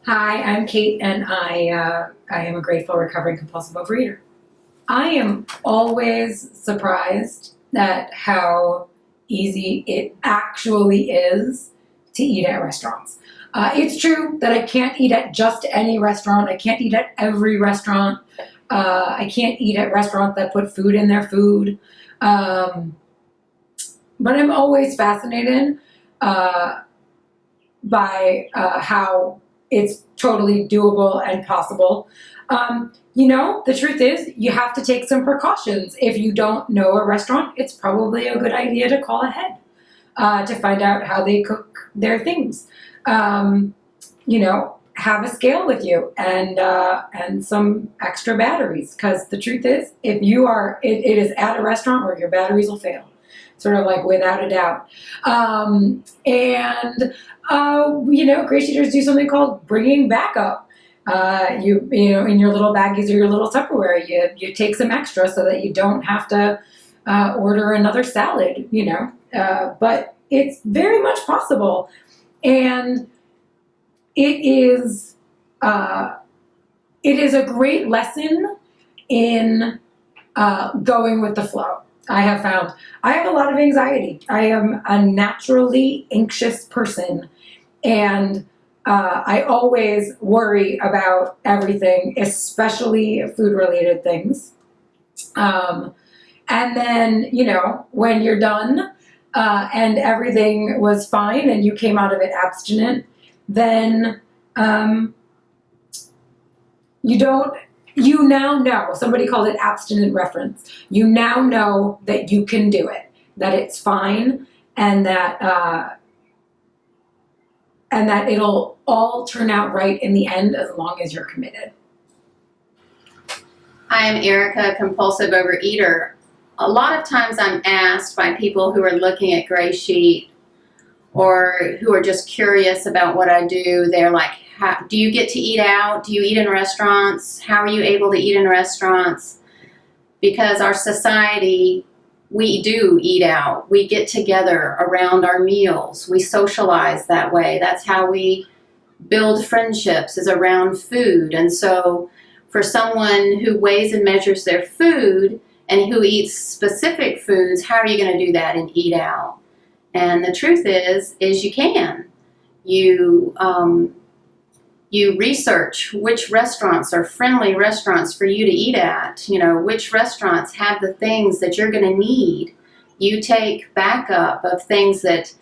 Hi, I'm Kate, and I am a grateful recovering compulsive overeater. I am always surprised at how easy it actually is to eat at restaurants. It's true that I can't eat at just any restaurant. I can't eat at every restaurant. I can't eat at restaurants that put food in their food. But I'm always fascinated by how it's totally doable and possible. The truth is, you have to take some precautions. If you don't know a restaurant, it's probably a good idea to call ahead to find out how they cook their things. Have a scale with you and some extra batteries, because the truth is, if you are, it is at a restaurant where your batteries will fail. Sort of like without a doubt. GreySheeters do something called bringing backup. In your little baggies or your little Tupperware, you take some extra so that you don't have to order another salad, but it's very much possible. And it is a great lesson in going with the flow. I have found I have a lot of anxiety. I am a naturally anxious person, and I always worry about everything, especially food-related things. And then, when you're done and everything was fine and you came out of it abstinent, then you now know, somebody called it abstinent reference. You now know that you can do it, that it's fine, and that it'll all turn out right in the end as long as you're committed. Hi, I'm Erica, compulsive overeater. A lot of times I'm asked by people who are looking at GreySheet or who are just curious about what I do. They're like, do you get to eat out? Do you eat in restaurants? How are you able to eat in restaurants? Because our society, we do eat out. We get together around our meals. We socialize that way. That's how we build friendships, is around food. And so for someone who weighs and measures their food and who eats specific foods, how are you going to do that and eat out? And the truth is you can. You research which restaurants are friendly restaurants for you to eat at, which restaurants have the things that you're going to need. You take backup of things that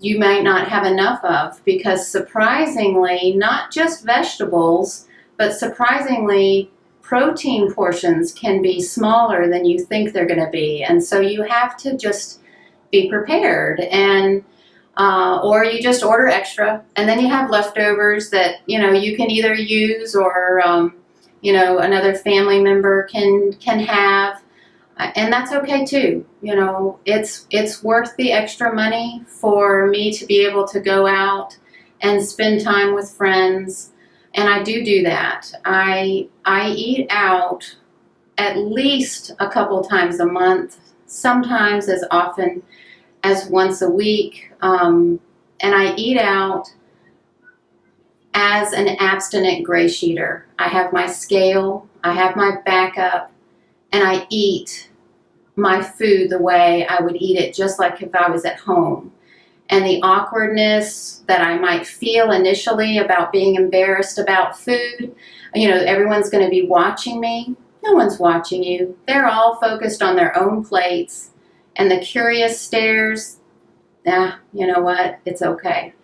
you might not have enough of, because surprisingly, not just vegetables, but surprisingly, protein portions can be smaller than you think they're going to be. And so you have to just be prepared, and or you just order extra, and then you have leftovers that you can either use or another family member can have, and that's okay too. It's worth the extra money for me to be able to go out and spend time with friends, and I do that. I eat out at least a couple times a month, sometimes as often as once a week, and I eat out as an abstinent GreySheeter. I have my scale, I have my backup, and I eat my food the way I would eat it, just like if I was at home. And the awkwardness that I might feel initially about being embarrassed about food, everyone's going to be watching me. No one's watching you. They're all focused on their own plates. And the curious stares, you know what? It's okay.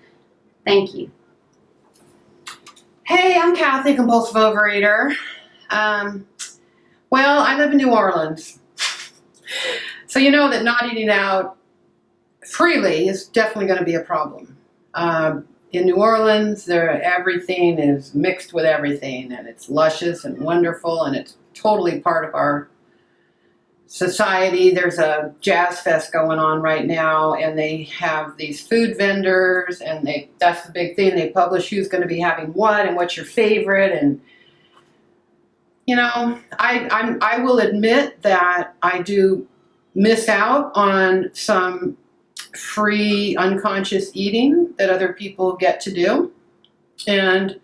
Thank you. Hey, I'm Kathy, compulsive overeater. Well, I live in New Orleans. So you know that not eating out freely is definitely going to be a problem. In New Orleans, everything is mixed with everything, and it's luscious and wonderful, and it's totally part of our society. There's a jazz fest going on right now, and they have these food vendors, and that's the big thing. They publish who's going to be having what and what's your favorite. And I will admit that I do miss out on some free unconscious eating that other people get to do. And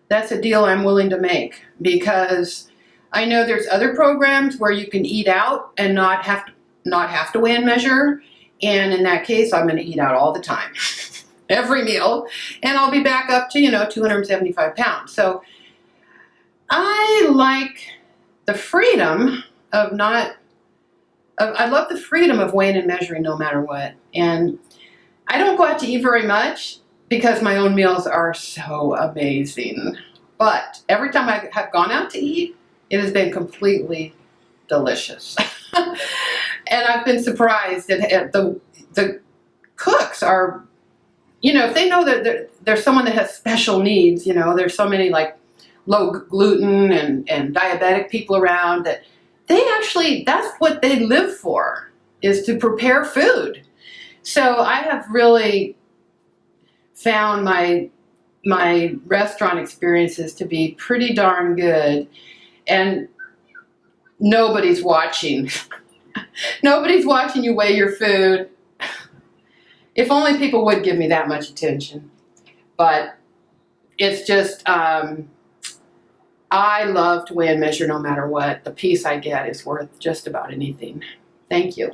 that's a deal I'm willing to make, because I know there's other programs where you can eat out and not have to weigh and measure. And in that case, I'm going to eat out all the time, every meal, and I'll be back up to, 275 pounds. So I like the freedom of I love the freedom of weighing and measuring no matter what. And I don't go out to eat very much because my own meals are so amazing. But every time I have gone out to eat, it has been completely delicious. And I've been surprised at the cooks are, if they know that there's someone that has special needs, there's so many like low gluten and diabetic people around, that that's what they live for, is to prepare food. So I have really found my restaurant experiences to be pretty darn good, and nobody's watching. Nobody's watching you weigh your food. If only people would give me that much attention. But it's just, I love to weigh and measure no matter what. The piece I get is worth just about anything. Thank you.